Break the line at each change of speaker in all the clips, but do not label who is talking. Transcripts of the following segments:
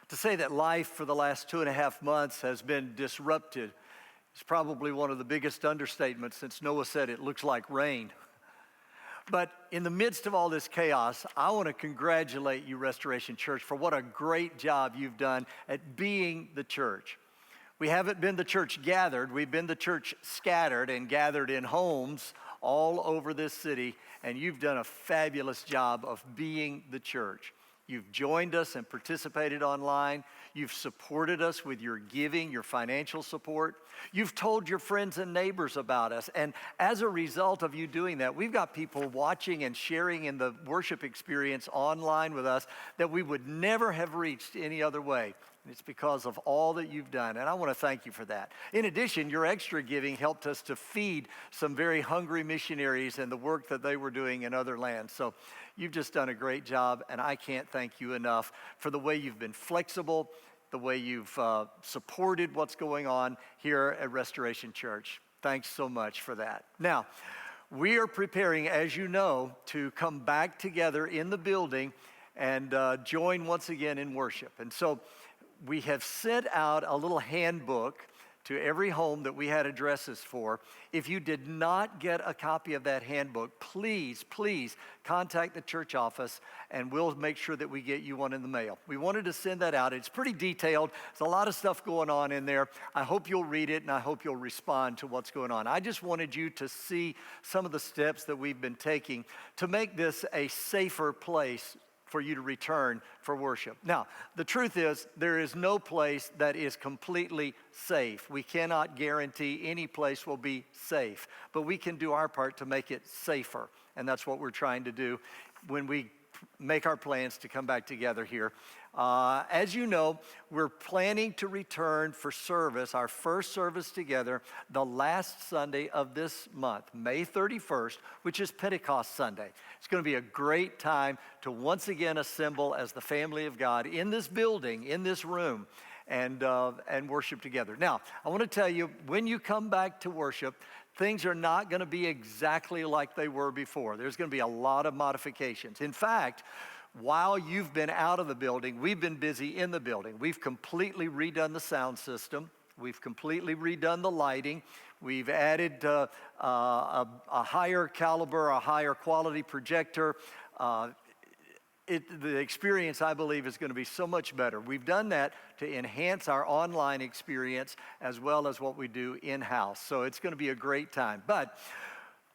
To say that life for the last 2.5 months has been disrupted is probably one of the biggest understatements since Noah said it looks like rain. But in the midst of all this chaos, I want to congratulate you, Restoration Church, for what a great job you've done at being the church. We haven't been the church gathered, we've been the church scattered and gathered in homes all over this city, and you've done a fabulous job of being the church. You've joined us and participated online. You've supported us with your giving, your financial support. You've told your friends and neighbors about us. And as a result of you doing that, we've got people watching and sharing in the worship experience online with us that we would never have reached any other way. And it's because of all that you've done, and I want to thank you for that. In addition, your extra giving helped us to feed some very hungry missionaries and the work that they were doing in other lands. So you've just done a great job, and I can't thank you enough for the way you've been flexible, the way you've supported what's going on here at Restoration Church. Thanks so much for that. Now, we are preparing, as you know, to come back together in the building and join once again in worship. And so we have sent out a little handbook to every home that we had addresses for. If you did not get a copy of that handbook, please contact the church office and we'll make sure that we get you one in the mail. We wanted to send that out. It's pretty detailed. There's a lot of stuff going on in there. I hope you'll read it and I hope you'll respond to what's going on. I just wanted you to see some of the steps that we've been taking to make this a safer place for you to return for worship. Now, the truth is, there is no place that is completely safe. We cannot guarantee any place will be safe, but we can do our part to make it safer, and that's what we're trying to do when we make our plans to come back together here. As you know, we're planning to return for service, our first service together, the last Sunday of this month, May 31st, which is Pentecost Sunday. It's going to be a great time to once again assemble as the family of God in this building, in this room, and worship together. Now, I want to tell you, when you come back to worship, things are not going to be exactly like they were before. There's going to be a lot of modifications. In fact, while you've been out of the building, we've been busy in the building. We've completely redone the sound system. We've completely redone the lighting. We've added a higher caliber, a higher quality projector. The experience, I believe, is going to be so much better. We've done that to enhance our online experience as well as what we do in-house. So it's going to be a great time. But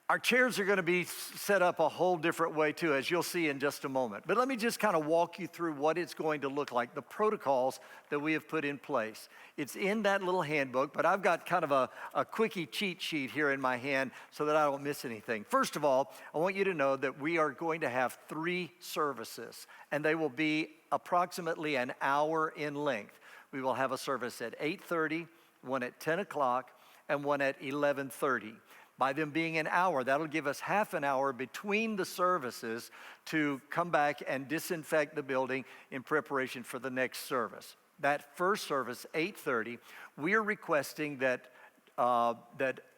our chairs are going to be set up a whole different way too, as you'll see in just a moment. But let me just kind of walk you through what it's going to look like, the protocols that we have put in place. It's in that little handbook, but I've got kind of a quickie cheat sheet here in my hand so that I don't miss anything. First of all, I want you to know that we are going to have 3 services, and they will be approximately an hour in length. We will have a service at 8:30, one at 10 o'clock, and one at 11:30. By them being an hour, that'll give us half an hour between the services to come back and disinfect the building in preparation for the next service. That first service, 8:30, we are requesting that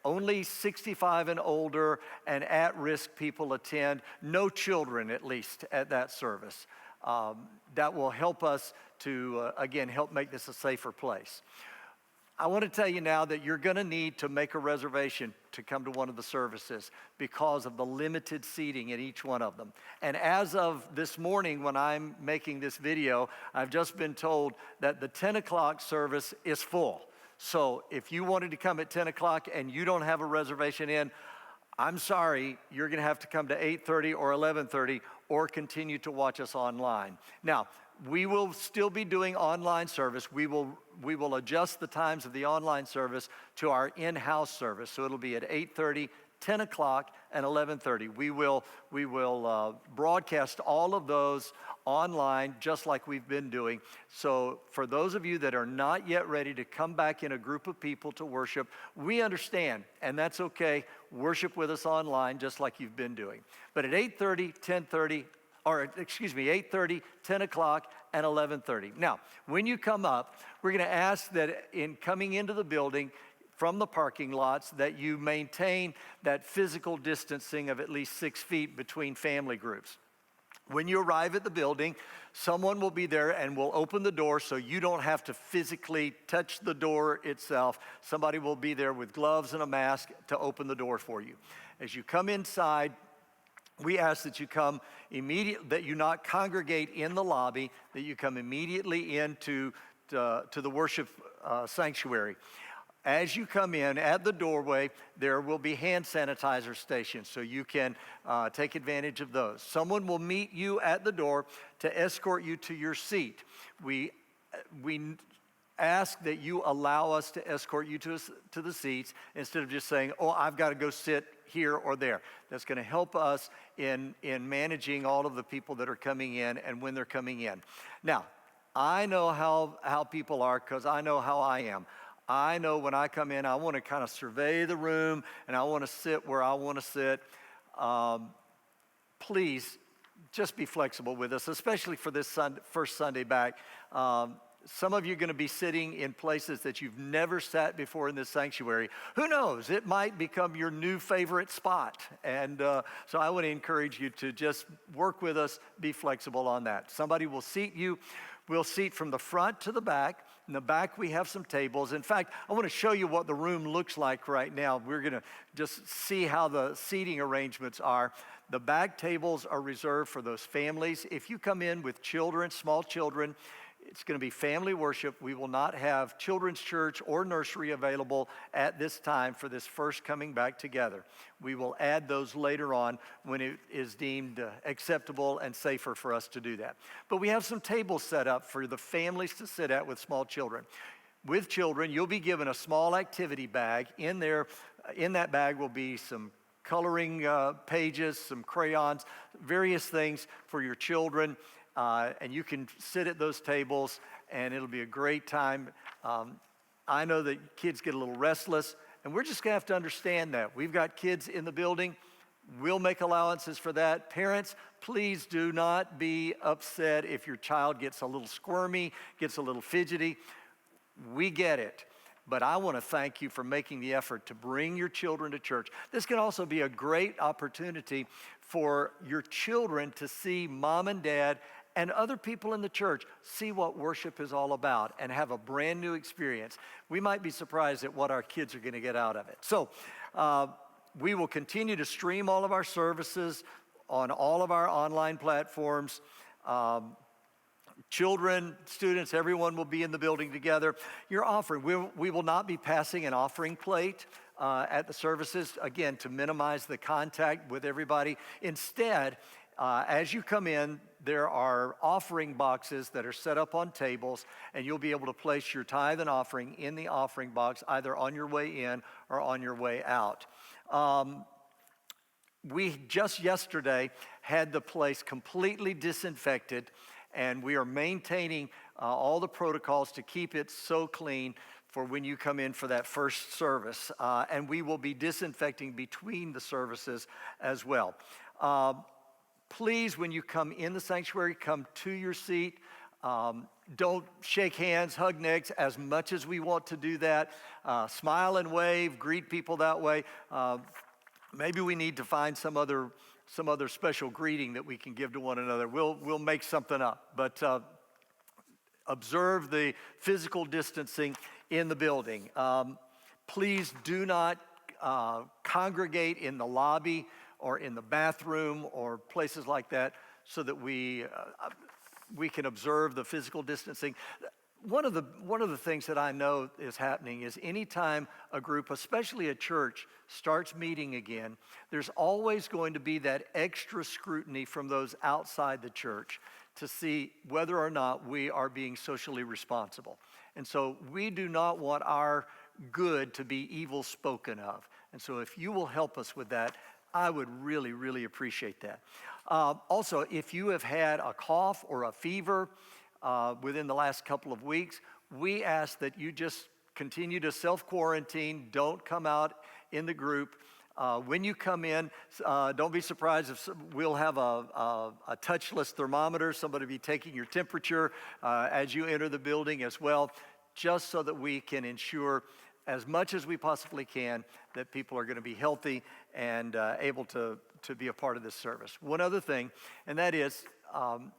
only 65 and older and at-risk people attend, no children at least at that service. That will help us to, again, help make this a safer place. I want to tell you now that you're going to need to make a reservation to come to one of the services because of the limited seating in each one of them. And as of this morning when I'm making this video, I've just been told that the 10 o'clock service is full. So if you wanted to come at 10 o'clock and you don't have a reservation in, I'm sorry, you're going to have to come to 8:30 or 11:30 or continue to watch us online. Now, we will still be doing online service. We will adjust the times of the online service to our in-house service. So it'll be at 8:30, 10 o'clock, and 11:30. We will broadcast all of those online just like we've been doing. So for those of you that are not yet ready to come back in a group of people to worship, we understand, and that's okay. Worship with us online just like you've been doing. But at 8:30, 10:30, 8:30, 10 o'clock, and 11:30. Now, when you come up, we're going to ask that in coming into the building from the parking lots that you maintain that physical distancing of at least 6 feet between family groups. When you arrive at the building, someone will be there and will open the door so you don't have to physically touch the door itself. Somebody will be there with gloves and a mask to open the door for you. As you come inside, we ask that you come that you not congregate in the lobby, that you come immediately into to the worship sanctuary. As you come in, at the doorway, there will be hand sanitizer stations, so you can take advantage of those. Someone will meet you at the door to escort you to your seat. We ask that you allow us to escort you to the seats instead of just saying, oh, I've got to go sit here or there. That's going to help us in managing all of the people that are coming in and when they're coming in. Now, I know how people are because I know how I am. I know when I come in, I want to kind of survey the room and I want to sit where I want to sit. Please, just be flexible with us, especially for this first Sunday back. Some of you are going to be sitting in places that you've never sat before in this sanctuary. Who knows? It might become your new favorite spot. And so I want to encourage you to just work with us, be flexible on that. Somebody will seat you. We'll seat from the front to the back. In the back, we have some tables. In fact, I want to show you what the room looks like right now. We're going to just see how the seating arrangements are. The back tables are reserved for those families. If you come in with children, small children, it's going to be family worship. We will not have children's church or nursery available at this time for this first coming back together. We will add those later on when it is deemed acceptable and safer for us to do that. But we have some tables set up for the families to sit at with small children. With children, you'll be given a small activity bag. In there, in that bag will be some coloring pages, some crayons, various things for your children. And you can sit at those tables, and it'll be a great time. I know that kids get a little restless, and we're just going to have to understand that. We've got kids in the building. We'll make allowances for that. Parents, please do not be upset if your child gets a little squirmy, gets a little fidgety. We get it. But I want to thank you for making the effort to bring your children to church. This can also be a great opportunity for your children to see mom and dad and other people in the church see what worship is all about and have a brand new experience. We might be surprised at what our kids are going to get out of it. So we will continue to stream all of our services on all of our online platforms. Children, students, everyone will be in the building together. Your offering, we will not be passing an offering plate at the services, again, to minimize the contact with everybody. Instead, as you come in, there are offering boxes that are set up on tables, and you'll be able to place your tithe and offering in the offering box, either on your way in or on your way out. We just yesterday had the place completely disinfected, and we are maintaining all the protocols to keep it so clean for when you come in for that first service. And we will be disinfecting between the services as well. Please, when you come in the sanctuary, come to your seat. Don't shake hands, hug necks as much as we want to do that. Smile and wave, greet people that way. Maybe we need to find some other special greeting that we can give to one another. We'll make something up. But observe the physical distancing in the building. Please do not congregate in the lobby or in the bathroom or places like that so that we can observe the physical distancing. One of the things that I know is happening is anytime a group, especially a church, starts meeting again, there's always going to be that extra scrutiny from those outside the church to see whether or not we are being socially responsible. And so we do not want our good to be evil spoken of. And so if you will help us with that, I would really, really appreciate that. Also, if you have had a cough or a fever within the last couple of weeks, we ask that you just continue to self-quarantine. Don't come out in the group. When you come in, don't be surprised if we'll have a touchless thermometer. Somebody will be taking your temperature as you enter the building as well, just so that we can ensure as much as we possibly can that people are going to be healthy and able to be a part of this service. One other thing, and that is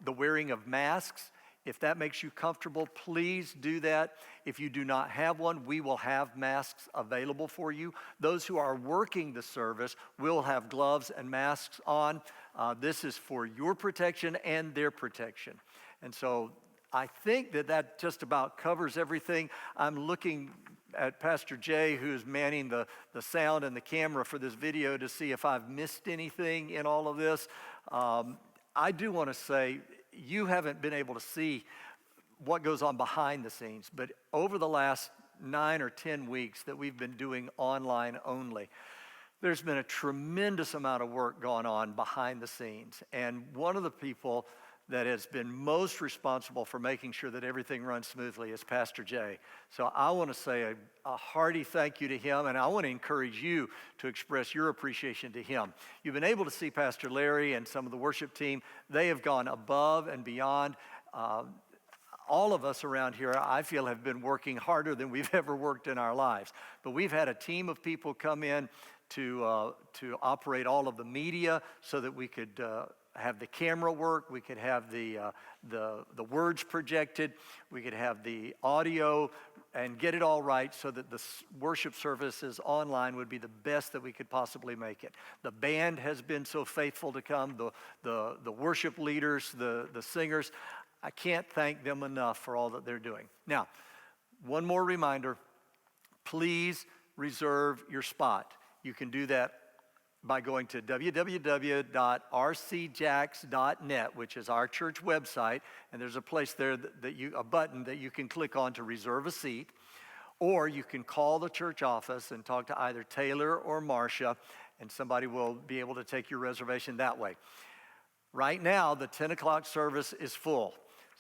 the wearing of masks. If that makes you comfortable, please do that. If you do not have one, we will have masks available for you. Those who are working the service will have gloves and masks on. This is for your protection and their protection. And so I think that just about covers everything. I'm looking at Pastor Jay, who's manning the sound and the camera for this video, to see if I've missed anything in all of this. I do want to say, you haven't been able to see what goes on behind the scenes, but over the last 9 or 10 weeks that we've been doing online only, there's been a tremendous amount of work going on behind the scenes. And one of the people that has been most responsible for making sure that everything runs smoothly is Pastor Jay. So I want to say a hearty thank you to him, and I want to encourage you to express your appreciation to him. You've been able to see Pastor Larry and some of the worship team. They have gone above and beyond. All of us around here, I feel, have been working harder than we've ever worked in our lives. But we've had a team of people come in to operate all of the media so that we could have the camera work, we could have the words projected, we could have the audio, and get it all right so that the worship services online would be the best that we could possibly make it. The band has been so faithful to come, the worship leaders, the singers. I can't thank them enough for all that they're doing. Now, one more reminder, please reserve your spot. You can do that by going to www.rcjax.net, which is our church website, and there's a place there a button that you can click on to reserve a seat, or you can call the church office and talk to either Taylor or Marcia, and somebody will be able to take your reservation that way. Right now, the 10 o'clock service is full,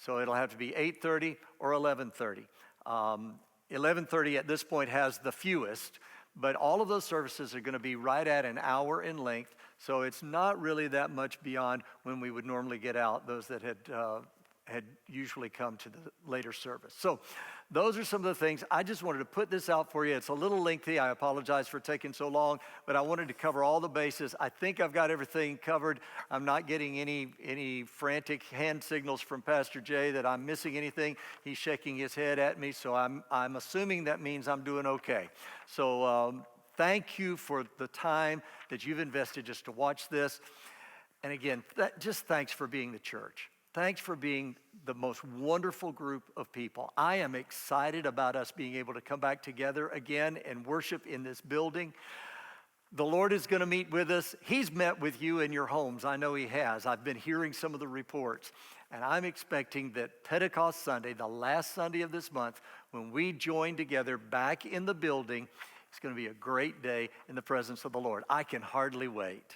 so it'll have to be 8:30 or 11:30. 11:30 at this point has the fewest, but all of those services are going to be right at an hour in length, so it's not really that much beyond when we would normally get out, those that had usually come to the later service. So those are some of the things. I just wanted to put this out for you. It's a little lengthy. I apologize for taking so long, but I wanted to cover all the bases. I think I've got everything covered. I'm not getting any frantic hand signals from Pastor Jay that I'm missing anything. He's shaking his head at me, so I'm assuming that means I'm doing okay. So thank you for the time that you've invested just to watch this. And again, just thanks for being the church. Thanks for being the most wonderful group of people. I am excited about us being able to come back together again and worship in this building. The Lord is going to meet with us. He's met with you in your homes. I know He has. I've been hearing some of the reports. And I'm expecting that Pentecost Sunday, the last Sunday of this month, when we join together back in the building, it's going to be a great day in the presence of the Lord. I can hardly wait.